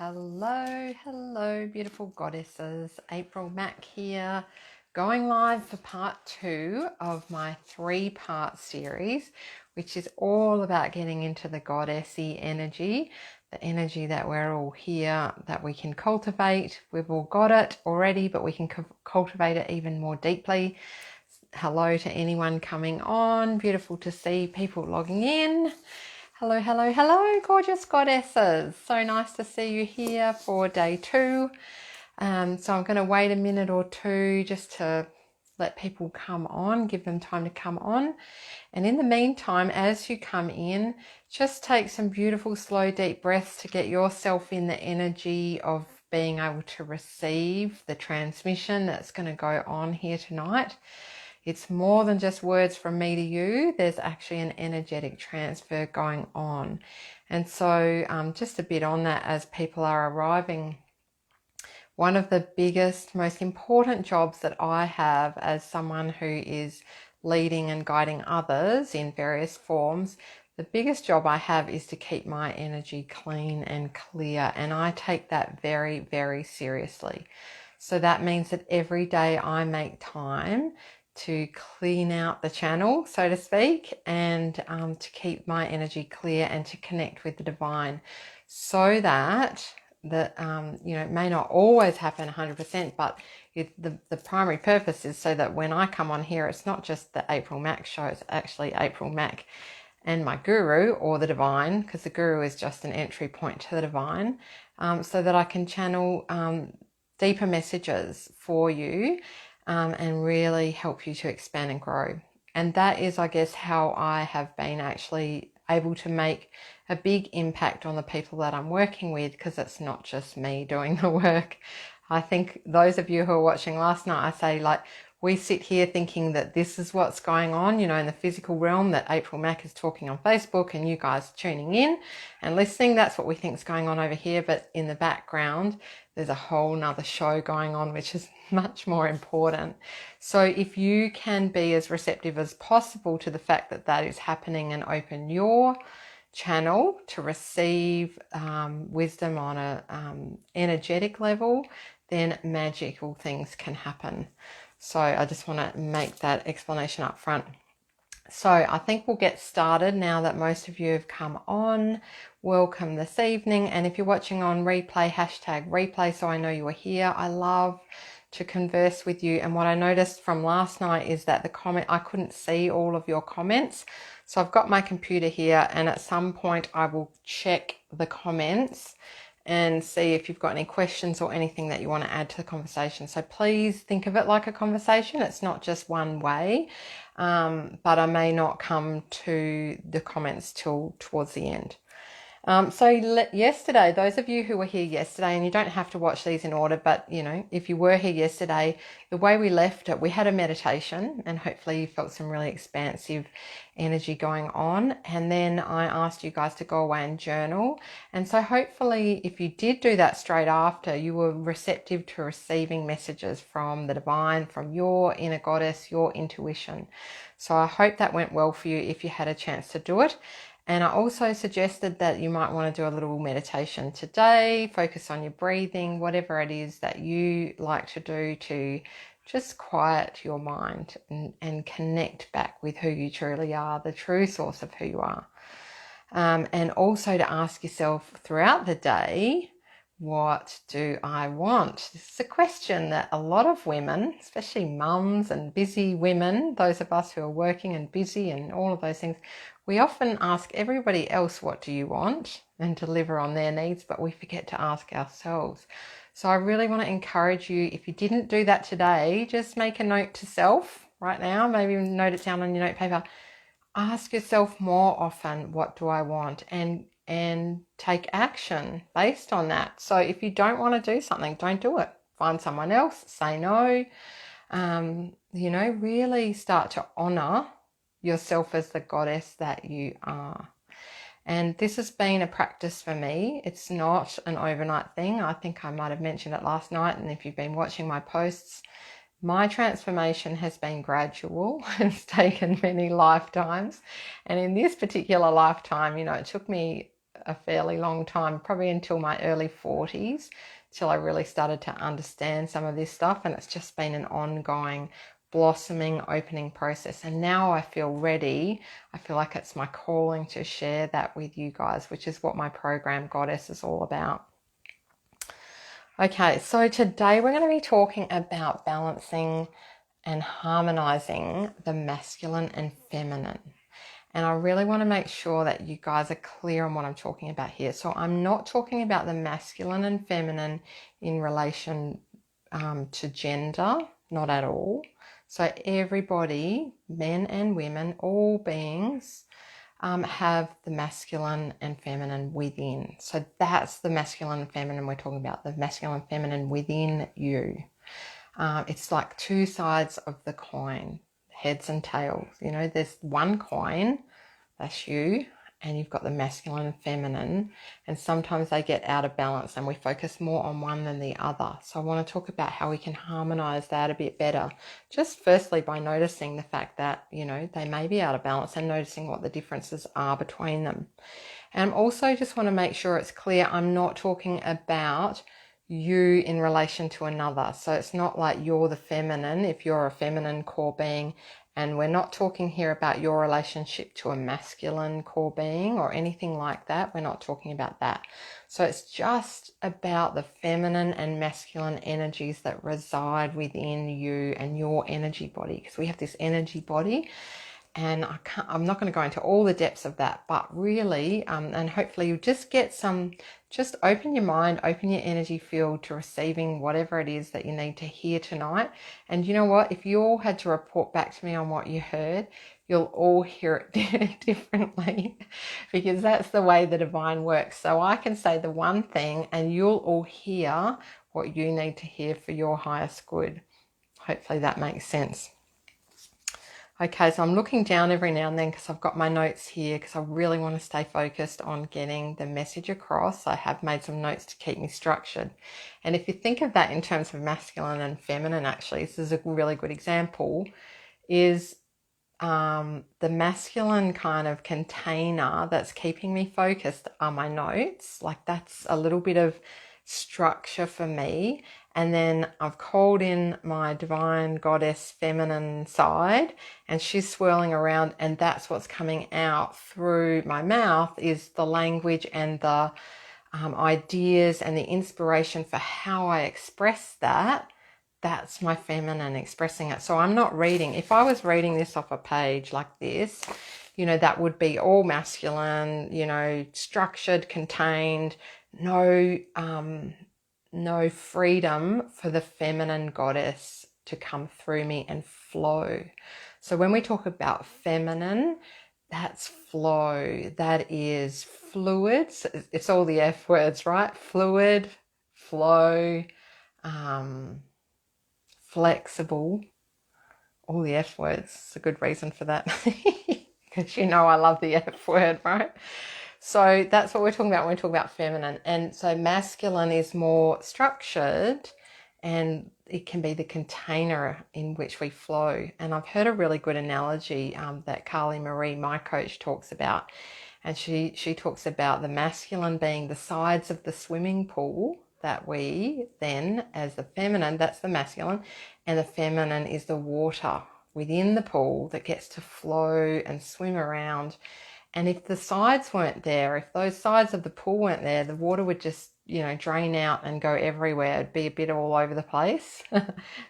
Hello, beautiful goddesses. April Mack here, going live for part 2 of my 3-part series, which is all about getting into the goddessy energy, the energy that we're all here, that we can cultivate. We've all got it already, but we can cultivate it even more deeply. Hello to anyone coming on. Beautiful to see people logging in. Hello, gorgeous goddesses. So nice to see you here for day 2. So I'm going to wait a minute or two just to let people come on, give them time to come on. And in the meantime, as you come in, just take some beautiful, slow, deep breaths to get yourself in the energy of being able to receive the transmission that's going to go on here tonight. It's more than just words from me to you. There's actually an energetic transfer going on. And so just a bit on that as people are arriving. One of the biggest, most important jobs that I have as someone who is leading and guiding others in various forms, the biggest job I have is to keep my energy clean and clear. And I take that very, very seriously. So that means that every day I make time to clean out the channel, so to speak, and to keep my energy clear and to connect with the divine, so that it may not always happen 100%, but the primary purpose is so that when I come on here, it's not just the April Mack show, it's actually April Mack and my guru, or the divine, because the guru is just an entry point to the divine, so that I can channel deeper messages for you and really help you to expand and grow. And that is, I guess, how I have been actually able to make a big impact on the people that I'm working with, because it's not just me doing the work. I think those of you who were watching last night, I say, like, we sit here thinking that this is what's going on, in the physical realm, that April Mack is talking on Facebook and you guys tuning in and listening. That's what we think is going on over here. But in the background, there's a whole nother show going on, which is much more important. So if you can be as receptive as possible to the fact that that is happening and open your channel to receive wisdom on a energetic level, then magical things can happen. So I just want to make that explanation up front. So I think we'll get started now that most of you have come on. Welcome this evening. And if you're watching on replay, hashtag replay, so I know you are here. I love to converse with you. And what I noticed from last night is that I couldn't see all of your comments. So I've got my computer here, and at some point I will check the comments and see if you've got any questions or anything that you want to add to the conversation. So please think of it like a conversation. It's not just one way, but I may not come to the comments till towards the end. Yesterday, those of you who were here yesterday, and you don't have to watch these in order, but if you were here yesterday, the way we left it, we had a meditation, and hopefully you felt some really expansive energy going on. And then I asked you guys to go away and journal. And so hopefully if you did do that straight after, you were receptive to receiving messages from the divine, from your inner goddess, your intuition. So I hope that went well for you if you had a chance to do it. And I also suggested that you might want to do a little meditation today, focus on your breathing, whatever it is that you like to do to just quiet your mind and connect back with who you truly are, the true source of who you are. And also to ask yourself throughout the day, what do I want? This is a question that a lot of women, especially mums and busy women, those of us who are working and busy and all of those things, we often ask everybody else, what do you want, and deliver on their needs, but we forget to ask ourselves. So I really want to encourage you, if you didn't do that today, just make a note to self right now, maybe note it down on your note paper. Ask yourself more often, what do I want? And take action based on that. So if you don't want to do something, don't do it. Find someone else, say no. Really start to honor yourself as the goddess that you are. And this has been a practice for me. It's not an overnight thing. I think I might have mentioned it last night. And if you've been watching my posts, my transformation has been gradual. It's taken many lifetimes. And in this particular lifetime, it took me a fairly long time, probably until my early 40s, till I really started to understand some of this stuff. And it's just been an ongoing blossoming, opening process. And now I feel ready. I feel like it's my calling to share that with you guys, which is what my program Goddess is all about. Okay, so today we're going to be talking about balancing and harmonizing the masculine and feminine. And I really want to make sure that you guys are clear on what I'm talking about here. So I'm not talking about the masculine and feminine in relation to gender, not at all. So everybody, men and women, all beings, have the masculine and feminine within. So that's the masculine and feminine we're talking about, the masculine and feminine within you. It's like two sides of the coin, heads and tails. You know, there's one coin, that's you, and you've got the masculine and feminine, and sometimes they get out of balance and we focus more on one than the other. So I want to talk about how we can harmonize that a bit better, just firstly by noticing the fact that, you know, they may be out of balance and noticing what the differences are between them. And also just want to make sure it's clear, I'm not talking about you in relation to another. So it's not like you're the feminine if you're a feminine core being, and we're not talking here about your relationship to a masculine core being or anything like that. We're not talking about that. So it's just about the feminine and masculine energies that reside within you and your energy body, because we have this energy body. And I'm not going to go into all the depths of that, but really, and hopefully you just get just open your mind, open your energy field to receiving whatever it is that you need to hear tonight. And you know what? If you all had to report back to me on what you heard, you'll all hear it differently, because that's the way the divine works. So I can say the one thing and you'll all hear what you need to hear for your highest good. Hopefully that makes sense. Okay, so I'm looking down every now and then because I've got my notes here because I really want to stay focused on getting the message across. I have made some notes to keep me structured. And if you think of that in terms of masculine and feminine, actually, this is a really good example, is the masculine kind of container that's keeping me focused are my notes. Like that's a little bit of structure for me. And then I've called in my divine goddess feminine side, and she's swirling around, and that's what's coming out through my mouth is the language and the ideas and the inspiration for how I express that. That's my feminine expressing it. So I'm not reading. If I was reading this off a page like this, you know, that would be all masculine, you know, structured, contained, no freedom for the feminine goddess to come through me and flow. So when we talk about feminine, that's flow. That is fluid. So it's all the F words, right? Fluid, flow, flexible, all the F words. It's a good reason for that, because you know I love the F word, right? So that's what we're talking about when we talk about feminine. And so masculine is more structured, and it can be the container in which we flow. And I've heard a really good analogy that Carly Marie, my coach, talks about. And she talks about the masculine being the sides of the swimming pool that we then, as the feminine, that's the masculine, and the feminine is the water within the pool that gets to flow and swim around. And if the sides weren't there, if those sides of the pool weren't there, the water would just, you know, drain out and go everywhere. It'd be a bit all over the place,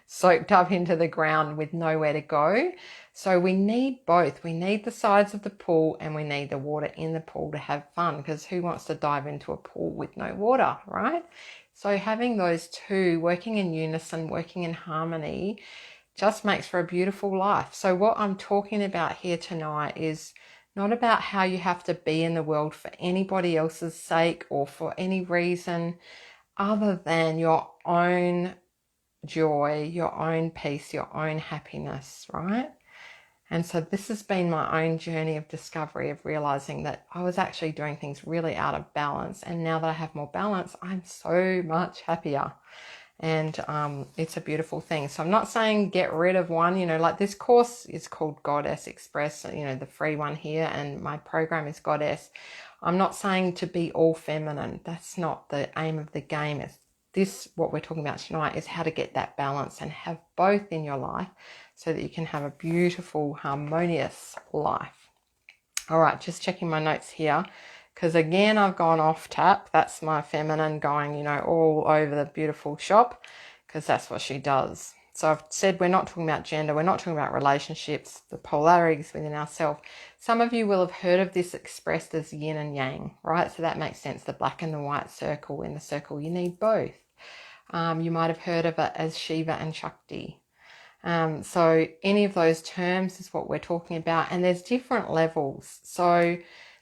soaked up into the ground with nowhere to go. So we need both. We need the sides of the pool and we need the water in the pool to have fun, because who wants to dive into a pool with no water, right? So having those two working in unison, working in harmony, just makes for a beautiful life. So what I'm talking about here tonight is not about how you have to be in the world for anybody else's sake or for any reason other than your own joy, your own peace, your own happiness, right? And so this has been my own journey of discovery, of realizing that I was actually doing things really out of balance. And now that I have more balance, I'm so much happier. And it's a beautiful thing. So I'm not saying get rid of one, you know, like this course is called Goddess Express, you know, the free one here, and my program is Goddess. I'm not saying to be all feminine. That's not the aim of the game. It's this, what we're talking about tonight, is how to get that balance and have both in your life so that you can have a beautiful, harmonious life. All right, just checking my notes here, because again, I've gone off tap. That's my feminine going, you know, all over the beautiful shop, because that's what she does. So I've said we're not talking about gender, we're not talking about relationships, the polarities within ourselves. Some of you will have heard of this expressed as yin and yang, right? So that makes sense, the black and the white circle. In the circle, you need both. You might have heard of it as Shiva and Shakti. So any of those terms is what we're talking about, and there's different levels. So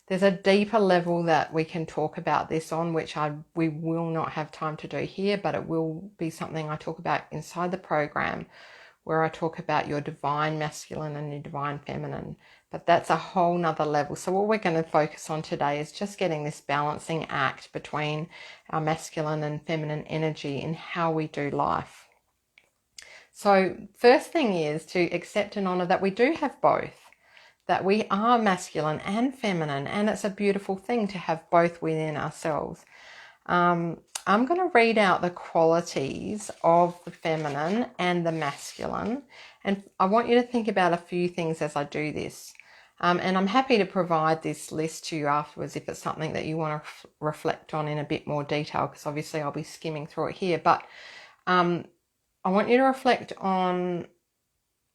there's a deeper level that we can talk about this on, which we will not have time to do here, but it will be something I talk about inside the program, where I talk about your divine masculine and your divine feminine. But that's a whole nother level. So what we're going to focus on today is just getting this balancing act between our masculine and feminine energy in how we do life. So first thing is to accept and honor that we do have both, that we are masculine and feminine, and it's a beautiful thing to have both within ourselves. I'm going to read out the qualities of the feminine and the masculine, and I want you to think about a few things as I do this. And I'm happy to provide this list to you afterwards if it's something that you want to reflect on in a bit more detail, because obviously I'll be skimming through it here. But I want you to reflect on,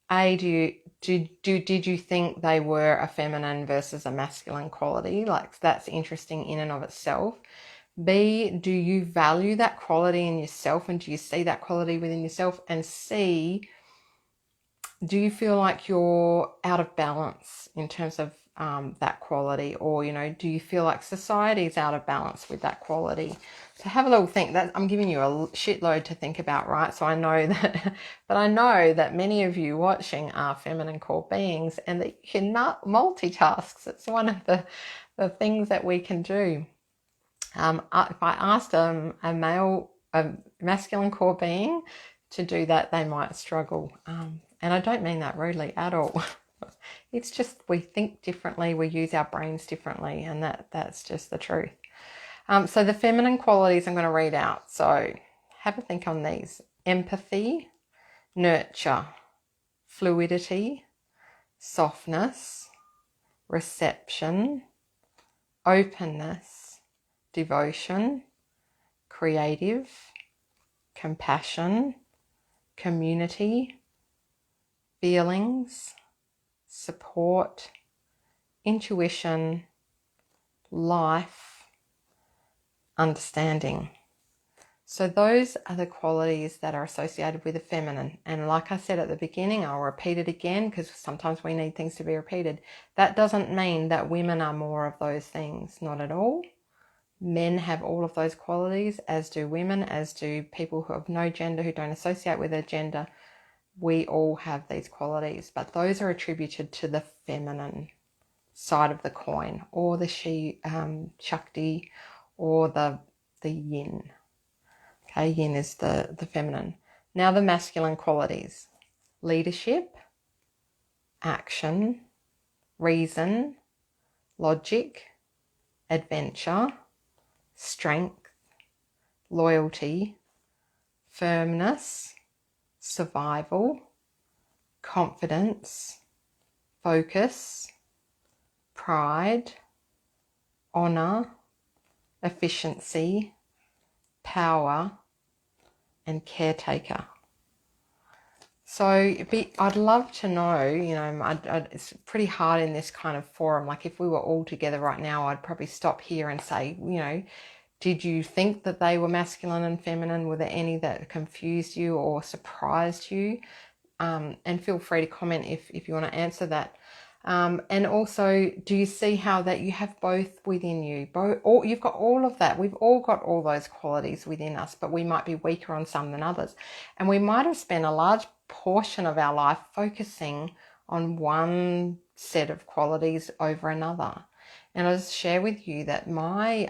did you think they were a feminine versus a masculine quality? Like, that's interesting in and of itself. B, do you value that quality in yourself, and do you see that quality within yourself? And C, do you feel like you're out of balance in terms of that quality, or, you know, do you feel like society is out of balance with that quality? So have a little think. That I'm giving you a shitload to think about, right? So I know that, but I know that many of you watching are feminine core beings, and that you can multitask. It's one of the things that we can do. If I asked a masculine core being to do that, they might struggle. And I don't mean that rudely at all. It's just we think differently, we use our brains differently, and that's just the truth. So the feminine qualities I'm going to read out. So have a think on these. Empathy, nurture, fluidity, softness, reception, openness, devotion, creative, compassion, community, feelings, support, intuition, life, understanding. So those are the qualities that are associated with the feminine. And like I said at the beginning, I'll repeat it again, because sometimes we need things to be repeated. That doesn't mean that women are more of those things. Not at all. Men have all of those qualities, as do women, as do people who have no gender, who don't associate with a gender. We all have these qualities, but those are attributed to the feminine side of the coin, or the Shakti, or the yin. Okay, yin is the feminine. Now the masculine qualities: leadership, action, reason, logic, adventure, strength, loyalty, firmness, survival, confidence, focus, pride, honor, efficiency, power, and caretaker. So I'd love to know, you know, it's pretty hard in this kind of forum. Like, if we were all together right now, I'd probably stop here and say, you know, did you think that they were masculine and feminine? Were there any that confused you or surprised you? And feel free to comment if you want to answer that. And also, do you see how that you have both within you? You've got all of that. We've all got all those qualities within us, but we might be weaker on some than others. And we might have spent a large portion of our life focusing on one set of qualities over another. And I'll just share with you that my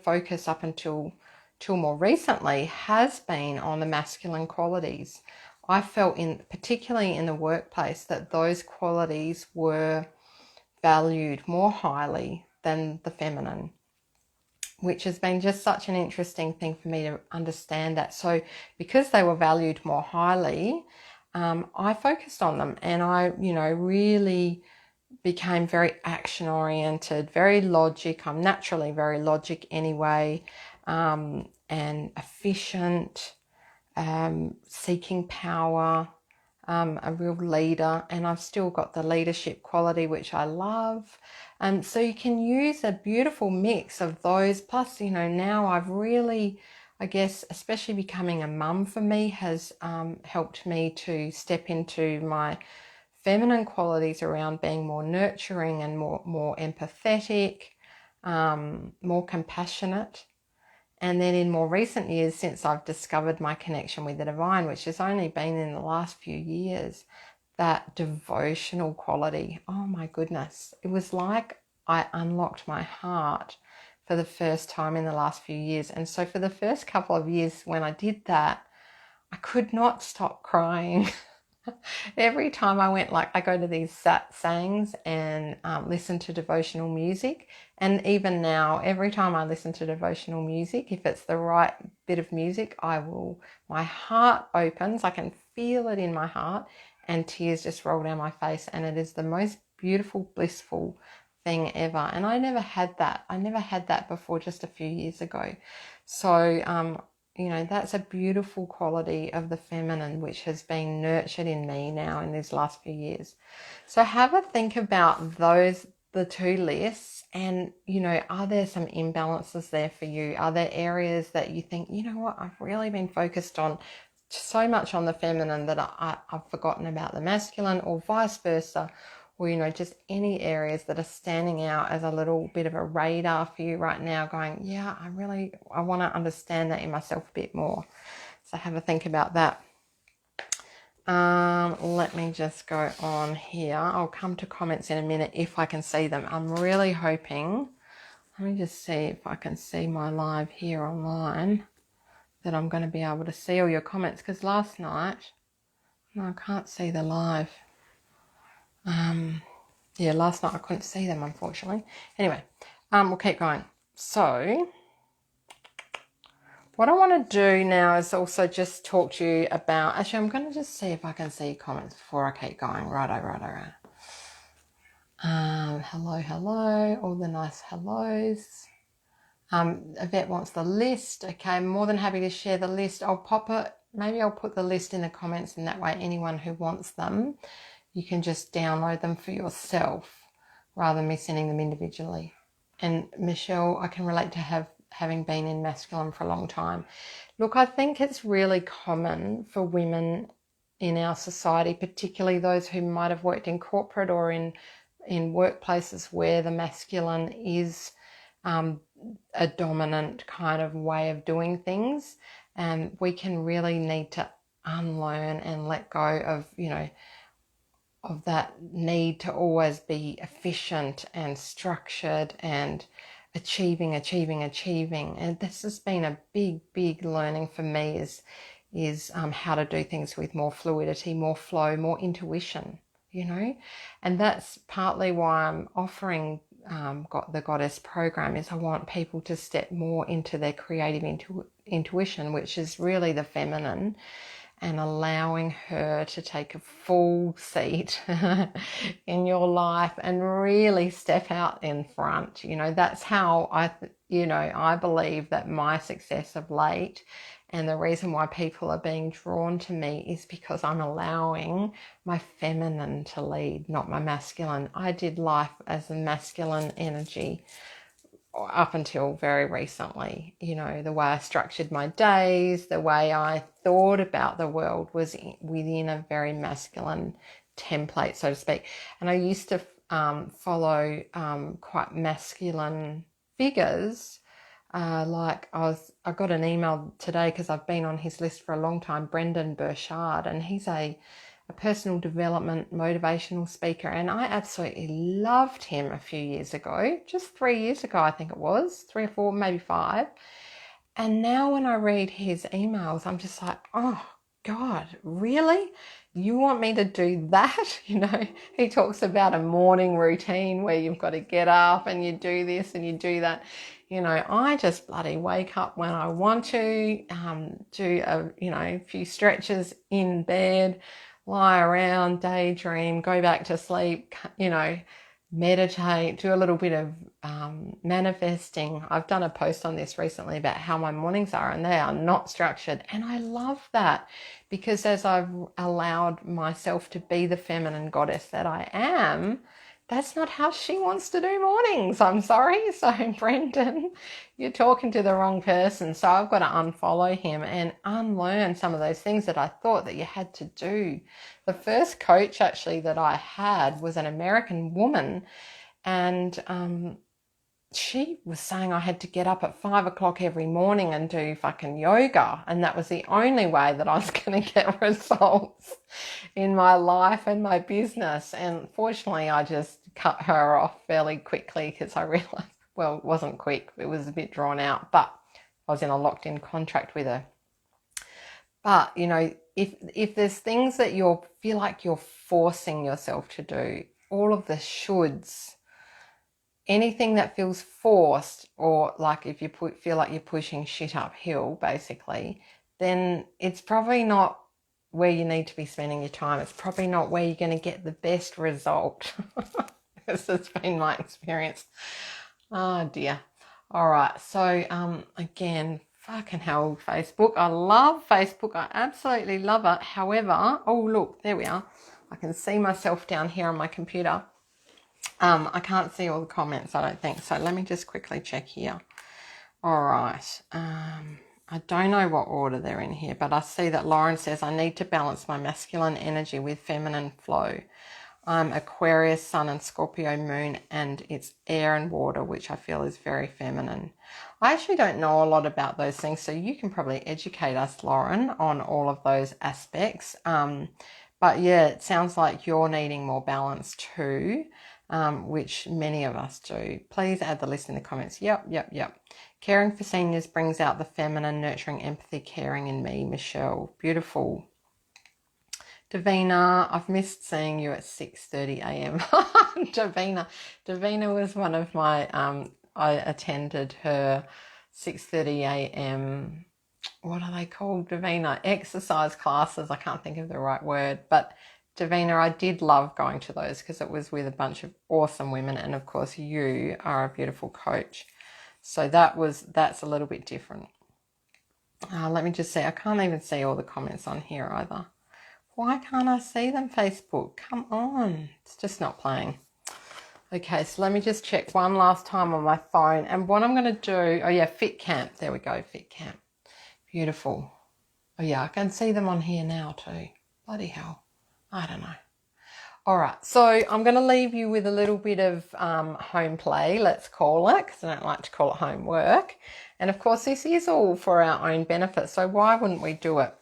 focus up until till more recently has been on the masculine qualities. I felt, particularly in the workplace, that those qualities were valued more highly than the feminine, which has been just such an interesting thing for me to understand that. So because they were valued more highly, I focused on them, and I, really became very action oriented, very logic. I'm naturally very logic anyway, and efficient, seeking power, a real leader, and I've still got the leadership quality, which I love. So you can use a beautiful mix of those. Plus, now I've really, I guess, especially becoming a mum for me has helped me to step into my feminine qualities around being more nurturing and more empathetic, more compassionate. And then in more recent years, since I've discovered my connection with the divine, which has only been in the last few years, that devotional quality, oh my goodness, it was like I unlocked my heart for the first time in the last few years. And so for the first couple of years when I did that, I could not stop crying. Every time I go to these sayings and listen to devotional music. And even now, every time I listen to devotional music, if it's the right bit of music, my heart opens. I can feel it in my heart, and tears just roll down my face. And it is the most beautiful, blissful thing ever. And I never had that. I never had that before, just a few years ago. So, that's a beautiful quality of the feminine, which has been nurtured in me now in these last few years. So have a think about the two lists, and, are there some imbalances there for you? Are there areas that you think, I've really been focused on so much on the feminine that I've forgotten about the masculine, or vice versa? Or, just any areas that are standing out as a little bit of a radar for you right now, going, yeah, I want to understand that in myself a bit more. So have a think about that. Let me just go on here. I'll come to comments in a minute if I can see them. I'm really hoping, let me just see if I can see my live here online, that I'm going to be able to see all your comments, because last night, no, I can't see the live. Yeah, last night I couldn't see them, unfortunately. Anyway, we'll keep going. So what I want to do now is also just talk to you about, actually, I'm going to just see if I can see comments before I keep going. Righto. Hello, all the nice hellos. Yvette wants the list. Okay, I'm more than happy to share the list. I'll pop it, maybe I'll put the list in the comments, and that way anyone who wants them, you can just download them for yourself rather than me sending them individually. And Michelle, I can relate to having been in masculine for a long time. Look, I think it's really common for women in our society, particularly those who might have worked in corporate or in workplaces where the masculine is a dominant kind of way of doing things. And we can really need to unlearn and let go of, of that need to always be efficient and structured and achieving. And this has been a big learning for me, is how to do things with more fluidity, more flow, more intuition, and that's partly why I'm offering the Goddess program, is I want people to step more into their creative intuition, which is really the feminine, and allowing her to take a full seat in your life and really step out in front. That's how I believe that my success of late, and the reason why people are being drawn to me, is because I'm allowing my feminine to lead, not my masculine. I did life as a masculine energy up until very recently. The way I structured my days, the way I thought about the world was within a very masculine template, so to speak. And I used to follow quite masculine figures. I got an email today because I've been on his list for a long time, Brendan Burchard, and he's a personal development motivational speaker, and I absolutely loved him a few years ago, just 3 years ago, I think it was 3 or 4, maybe 5. And now when I read his emails, I'm just like, oh God, really? You want me to do that? You know, he talks about a morning routine where you've got to get up and you do this and you do that. You know, I just bloody wake up when I want to, do a few stretches in bed, lie around, daydream, go back to sleep, meditate, do a little bit of manifesting. I've done a post on this recently about how my mornings are, and they are not structured. And I love that, because as I've allowed myself to be the feminine goddess that I am, that's not how she wants to do mornings. I'm sorry. So Brendan, you're talking to the wrong person. So I've got to unfollow him and unlearn some of those things that I thought that you had to do. The first coach actually that I had was an American woman, and she was saying I had to get up at 5 o'clock every morning and do fucking yoga, and that was the only way that I was going to get results in my life and my business. And fortunately, I just cut her off fairly quickly, because I realized, well, it wasn't quick, it was a bit drawn out, but I was in a locked-in contract with her. But, you know, if there's things that you feel like you're forcing yourself to do, all of the shoulds, anything that feels forced, or like if you feel like you're pushing shit uphill, basically, then it's probably not where you need to be spending your time. It's probably not where you're going to get the best result. This has been my experience. Oh dear. All right. So again, fucking hell, Facebook. I love Facebook. I absolutely love it. However, oh look, there we are. I can see myself down here on my computer. I can't see all the comments, I don't think. So let me just quickly check here. All right. I don't know what order they're in here, but I see that Lauren says, I need to balance my masculine energy with feminine flow. I'm Aquarius, Sun and Scorpio moon, and it's air and water, which I feel is very feminine. I actually don't know a lot about those things, so you can probably educate us, Lauren, on all of those aspects. But yeah, it sounds like you're needing more balance too, which many of us do. Please add the list in the comments. Yep. Caring for seniors brings out the feminine, nurturing, empathy, caring in me, Michelle. Beautiful. Davina, I've missed seeing you at 6:30 a.m. Davina was one of my, I attended her 6:30 a.m. What are they called, Davina? Exercise classes. I can't think of the right word, but Davina, I did love going to those because it was with a bunch of awesome women, and of course you are a beautiful coach. So that's a little bit different. Let me just see. I can't even see all the comments on here either. Why can't I see them, Facebook? Come on. It's just not playing. Okay, so let me just check one last time on my phone. And what I'm going to do, oh yeah, Fit Camp. There we go, Fit Camp. Beautiful. Oh yeah, I can see them on here now too. Bloody hell. I don't know. All right, so I'm going to leave you with a little bit of home play, let's call it, because I don't like to call it homework. And of course, this is all for our own benefit, so why wouldn't we do it?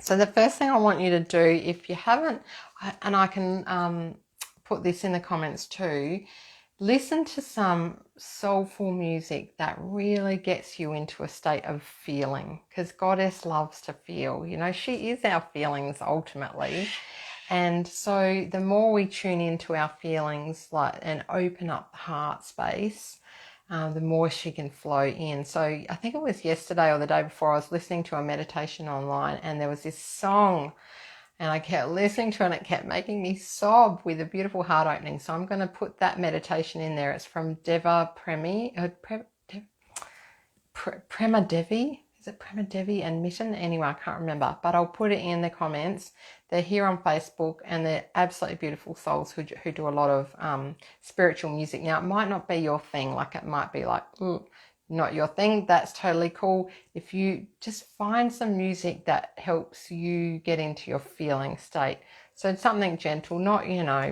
So the first thing I want you to do, if you haven't, and I can put this in the comments too, listen to some soulful music that really gets you into a state of feeling, because Goddess loves to feel. You know, she is our feelings ultimately. And so the more we tune into our feelings and open up the heart space, the more she can flow in. So I think it was yesterday or the day before, I was listening to a meditation online, and there was this song, and I kept listening to it, and it kept making me sob with a beautiful heart opening. So I'm going to put that meditation in there. It's from Deva Prema Devi. Is it Prema Devi and Mitten? Anyway, I can't remember, but I'll put it in the comments. They're here on Facebook, and they're absolutely beautiful souls who do a lot of spiritual music. Now, it might not be your thing. Like, it might be like, not your thing. That's totally cool. If you just find some music that helps you get into your feeling state. So it's something gentle, not,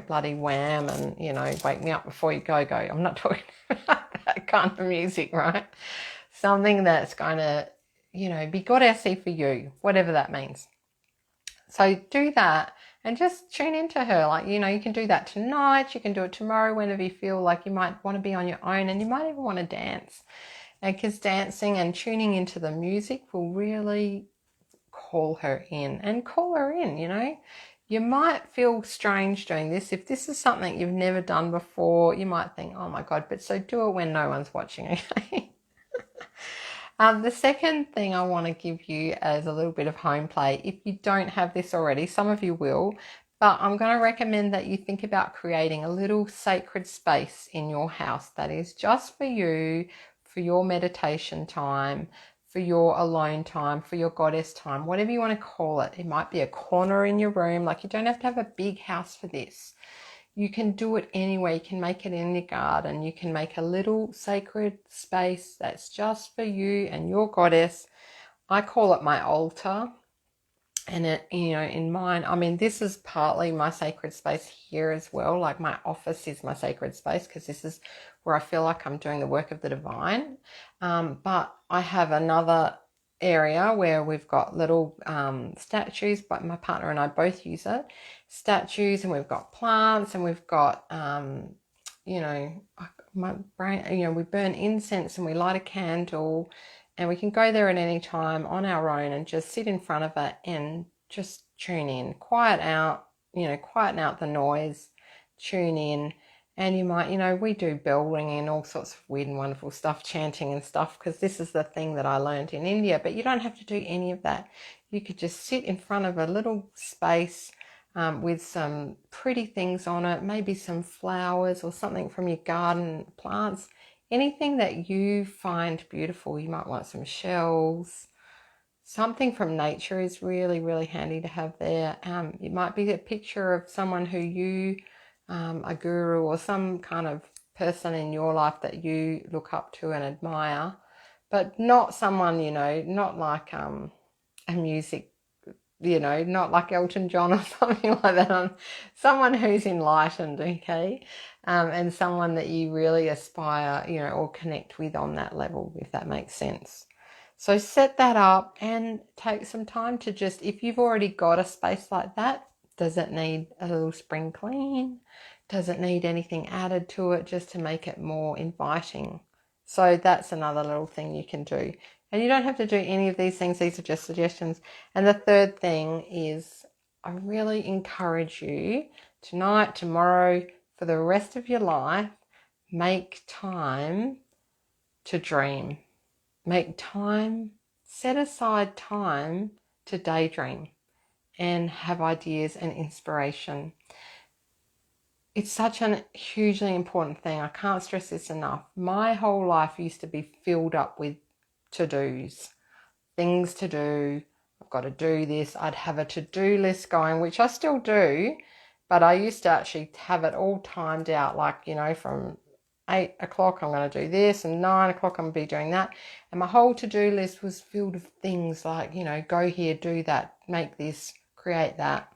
bloody Wham and, wake me up before you go. I'm not talking about that kind of music, right? Something that's going to, be goddessy for you, whatever that means. So do that and just tune into her. Like, you can do that tonight. You can do it tomorrow whenever you feel like you might want to be on your own, and you might even want to dance. because dancing and tuning into the music will really call her in, and call her in, you know. You might feel strange doing this. If this is something you've never done before, you might think, oh my God, but so do it when no one's watching, okay? The second thing I want to give you as a little bit of home play, if you don't have this already, some of you will, but I'm going to recommend that you think about creating a little sacred space in your house that is just for you, for your meditation time, for your alone time, for your goddess time, whatever you want to call it. It might be a corner in your room. Like, you don't have to have a big house for this. You can do it anywhere. You can make it in your garden. You can make a little sacred space that's just for you and your goddess. I call it my altar. And it, you know, in mine, I mean, this is partly my sacred space here as well. Like, my office is my sacred space because this is where I feel like I'm doing the work of the divine. But I have another area where we've got little statues, but my partner and I both use it. Statues, and we've got plants, and we've got, you know, my brain, you know, we burn incense and we light a candle. And we can go there at any time on our own and just sit in front of it and just tune in, quiet out, you know, quieten out the noise, tune in. And you might, you know, we do bell ringing and all sorts of weird and wonderful stuff, chanting and stuff, because this is the thing that I learned in India. But you don't have to do any of that. You could just sit in front of a little space with some pretty things on it, maybe some flowers or something from your garden, plants. Anything that you find beautiful. You might want some shells. Something from nature is really, really handy to have there. It might be a picture of someone who you, a guru or some kind of person in your life that you look up to and admire, but not someone, you know, not like a music, you know, not like Elton John or something like that. Someone who's enlightened, okay? And someone that you really aspire, you know, or connect with on that level, if that makes sense. So set that up and take some time to just, if you've already got a space like that, does it need a little spring clean? Does it need anything added to it just to make it more inviting? So that's another little thing you can do. And you don't have to do any of these things. These are just suggestions. And the third thing is, I really encourage you tonight, tomorrow, for the rest of your life, make time to dream. Make time, set aside time to daydream and have ideas and inspiration. It's such a hugely important thing. I can't stress this enough. My whole life used to be filled up with to-dos, things to do. I've got to do this. I'd have a to-do list going, which I still do, but I used to actually have it all timed out, like, you know, from 8 o'clock I'm going to do this, and 9 o'clock I'm going to be doing that. And my whole to-do list was filled with things like, you know, go here, do that, make this, create that.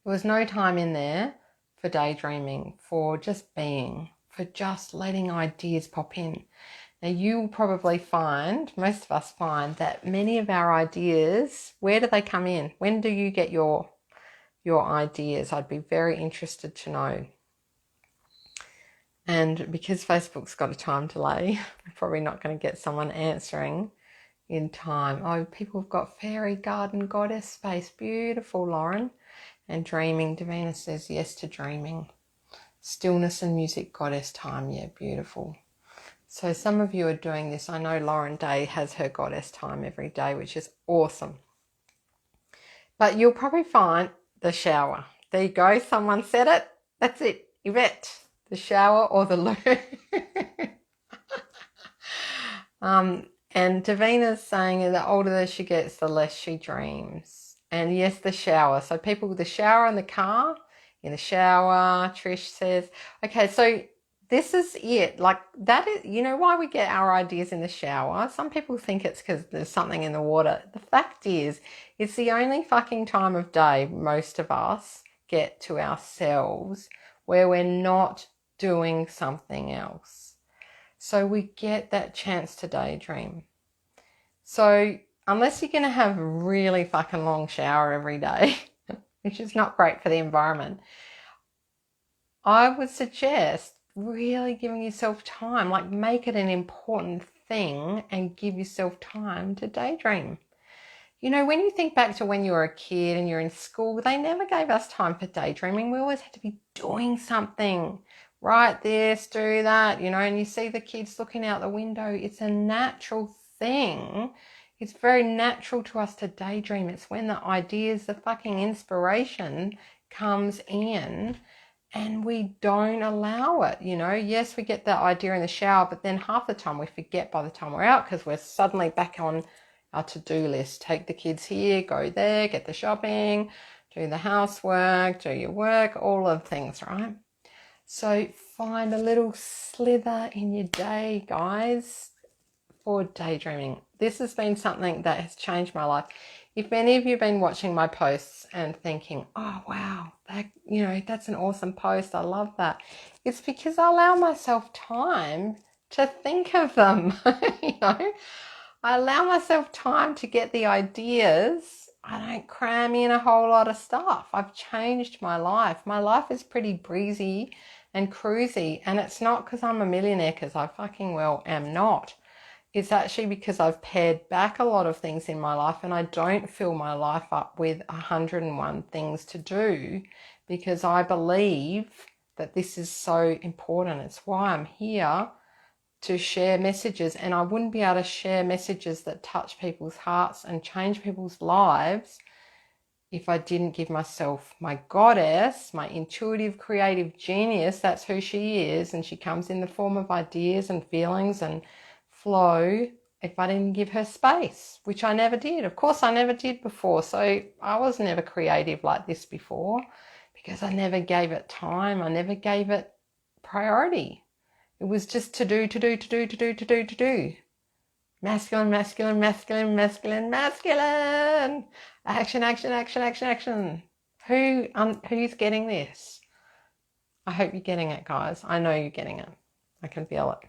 There was no time in there for daydreaming, for just being, for just letting ideas pop in. Now, you'll probably find, most of us find, that many of our ideas, where do they come in? When do you get your ideas? I'd be very interested to know. And because Facebook's got a time delay, we're probably not going to get someone answering in time. Oh, people have got fairy garden goddess space. Beautiful, Lauren. And dreaming. Davina says yes to dreaming. Stillness and music goddess time. Yeah, beautiful. So some of you are doing this. I know Lauren Day has her goddess time every day, which is awesome. But you'll probably find the shower. There you go. Someone said it. That's it. Yvette. The shower or the loo. And Davina's saying the older she gets, the less she dreams. And yes, the shower. So people with the shower in the car, in the shower, Trish says. Okay, so this is it. Like, that is, you know why we get our ideas in the shower? Some people think it's because there's something in the water. The fact is, it's the only fucking time of day most of us get to ourselves where we're not doing something else. So we get that chance to daydream. So unless you're going to have a really fucking long shower every day, which is not great for the environment, I would suggest really giving yourself time. Like, make it an important thing and give yourself time to daydream. You know, when you think back to when you were a kid and you're in school, they never gave us time for daydreaming. We always had to be doing something. Write this, do that, you know, and you see the kids looking out the window. It's a natural thing. It's very natural to us to daydream. It's when the ideas, the fucking inspiration comes in and we don't allow it, you know. Yes, we get that idea in the shower, but then half the time we forget by the time we're out because we're suddenly back on our to-do list. Take the kids here, go there, get the shopping, do the housework, do your work, all of things, right? So find a little slither in your day, guys, for daydreaming. This has been something that has changed my life. If many of you have been watching my posts and thinking, oh, wow, that, you know, that's an awesome post, I love that, it's because I allow myself time to think of them. You know, I allow myself time to get the ideas. I don't cram in a whole lot of stuff. I've changed my life. My life is pretty breezy and cruisy, and it's not because I'm a millionaire, because I fucking well am not. It's actually because I've pared back a lot of things in my life and I don't fill my life up with 101 things to do, because I believe that this is so important. It's why I'm here, to share messages, and I wouldn't be able to share messages that touch people's hearts and change people's lives if I didn't give myself, my goddess, my intuitive creative genius, that's who she is, and she comes in the form of ideas and feelings and flow, if I didn't give her space, which I never did. Of course, I never did before. So I was never creative like this before because I never gave it time. I never gave it priority. It was just to do. Masculine, masculine, masculine, masculine, masculine. Action, action, action, action, action. Who's getting this? I hope you're getting it, guys. I know you're getting it. I can feel it.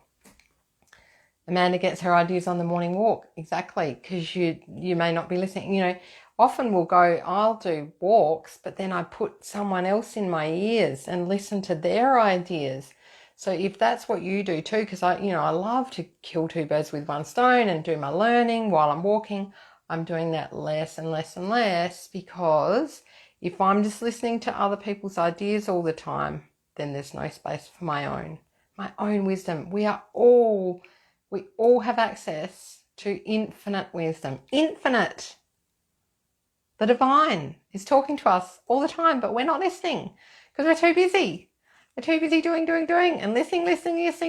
Amanda gets her ideas on the morning walk. Exactly, because you may not be listening. You know, often we'll go, I'll do walks, but then I put someone else in my ears and listen to their ideas. So if that's what you do too, because I love to kill two birds with one stone and do my learning while I'm walking, I'm doing that less and less and less, because if I'm just listening to other people's ideas all the time, then there's no space for my own wisdom. We all have access to infinite wisdom. Infinite. The divine is talking to us all the time, but we're not listening because we're too busy. We're too busy doing, and listening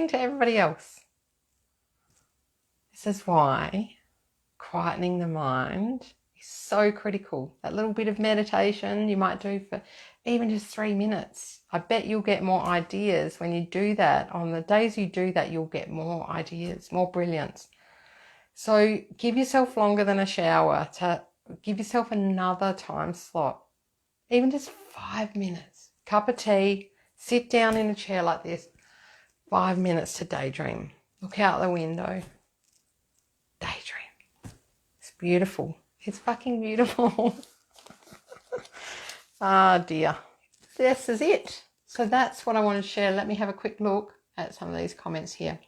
to everybody else. This is why quietening the mind is so critical. That little bit of meditation you might do for even just 3 minutes. I bet you'll get more ideas when you do that. On the days you do that, you'll get more ideas, more brilliance. So give yourself longer than a shower, to give yourself another time slot, even just 5 minutes. Cup of tea, sit down in a chair like this, 5 minutes to daydream. Look out the window. Daydream. It's beautiful. It's fucking beautiful. Ah, dear. This is it. So that's what I wanted to share. Let me have a quick look at some of these comments here.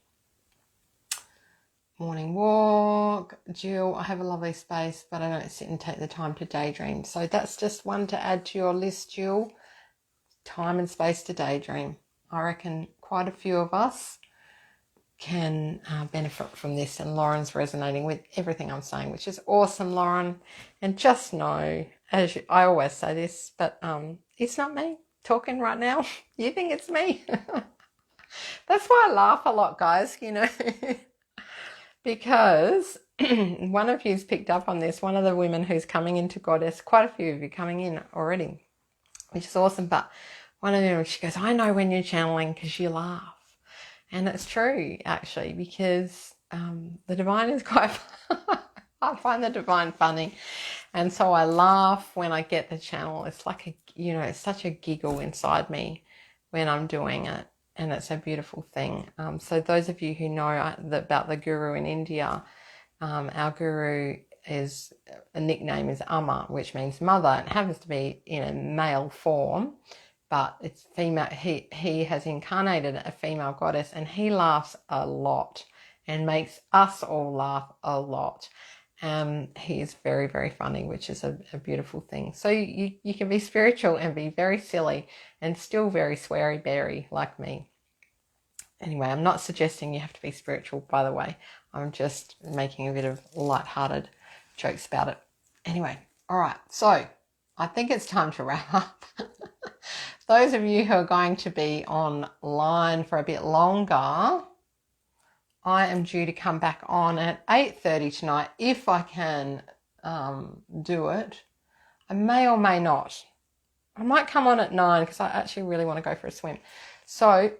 Morning walk. Jill, I have a lovely space, but I don't sit and take the time to daydream. So that's just one to add to your list, Jill. Time and space to daydream. I reckon quite a few of us can benefit from this, and Lauren's resonating with everything I'm saying, which is awesome, Lauren. And just know, I always say this, but it's not me talking right now. You think it's me? That's why I laugh a lot, guys, you know. Because one of you's picked up on this, one of the women who's coming into Goddess, quite a few of you coming in already, which is awesome. But one of them, she goes, I know when you're channeling because you laugh. And it's true, actually, because the divine is quite I find the divine funny. And so I laugh when I get the channel. It's like it's such a giggle inside me when I'm doing it. And it's a beautiful thing. So those of you who know about the guru in India, our guru is, a nickname is Amma, which means mother. It happens to be in a male form, but it's female. He has incarnated a female goddess, and he laughs a lot and makes us all laugh a lot. He is very, very funny, which is a beautiful thing. So you can be spiritual and be very silly and still very sweary berry like me. Anyway, I'm not suggesting you have to be spiritual, by the way. I'm just making a bit of light-hearted jokes about it. Anyway, all right, so I think it's time to wrap up. Those of you who are going to be online for a bit longer, I am due to come back on at 8:30 tonight if I can do it. I may or may not. I might come on at 9 because I actually really want to go for a swim. So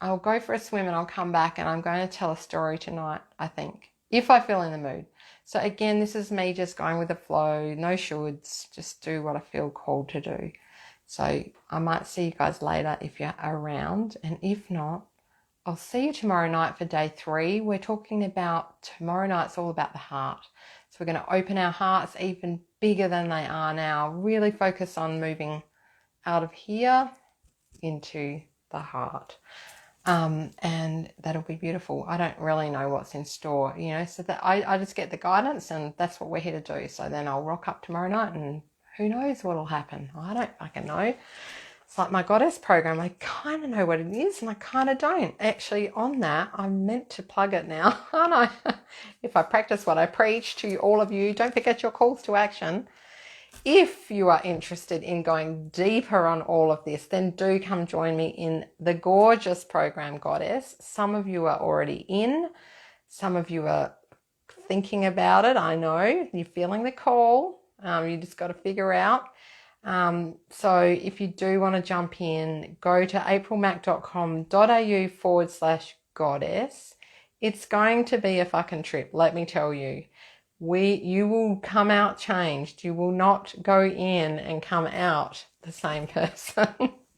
I'll go for a swim and I'll come back, and I'm going to tell a story tonight, I think, if I feel in the mood. So again, this is me just going with the flow, no shoulds, just do what I feel called to do. So I might see you guys later if you're around, and if not, I'll see you tomorrow night for day 3. We're talking about, tomorrow night's all about the heart. So we're going to open our hearts even bigger than they are now, really focus on moving out of here into the heart. And that'll be beautiful. I don't really know what's in store, you know, so that I just get the guidance, and that's what we're here to do. So then I'll rock up tomorrow night, and who knows what'll happen. I don't fucking know. It's like my goddess program. I kind of know what it is and I kind of don't. Actually, on that, I'm meant to plug it now, aren't I? If I practice what I preach to all of you, don't forget your calls to action. If you are interested in going deeper on all of this, then do come join me in the gorgeous program, Goddess. Some of you are already in. Some of you are thinking about it. I know you're feeling the call. You just got to figure out. So if you do want to jump in, go to aprilmac.com.au/goddess. It's going to be a fucking trip, let me tell you. You will come out changed. You will not go in and come out the same person.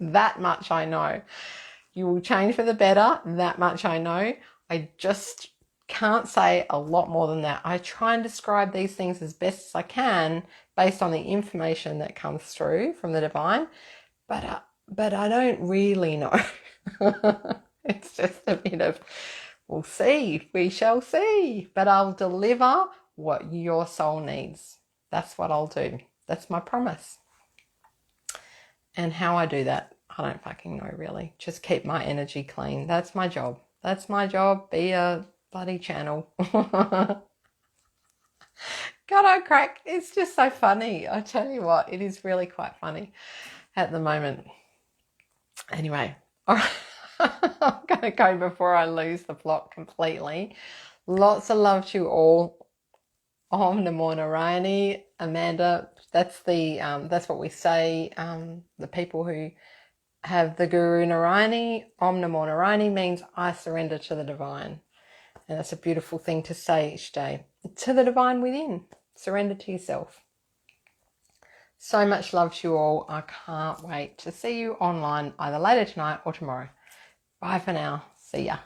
That much I know. You will change for the better. That much I know. I just can't say a lot more than that. I try and describe these things as best as I can based on the information that comes through from the divine, but I don't really know. It's just a bit of, we'll see, we shall see, but I'll deliver what your soul needs. That's what I'll do. That's my promise. And how I do that, I don't fucking know really. Just keep my energy clean. That's my job. That's my job. Be a bloody channel. God, I crack. It's just so funny. I tell you what, it is really quite funny at the moment. Anyway, all right. I'm going to go before I lose the plot completely. Lots of love to you all. Om Namo Narayani. Amanda, that's what we say. The people who have the Guru Narayani, Om Namo Narayani means I surrender to the divine. And that's a beautiful thing to say each day. To the divine within. Surrender to yourself. So much love to you all. I can't wait to see you online either later tonight or tomorrow. Bye for now. See ya.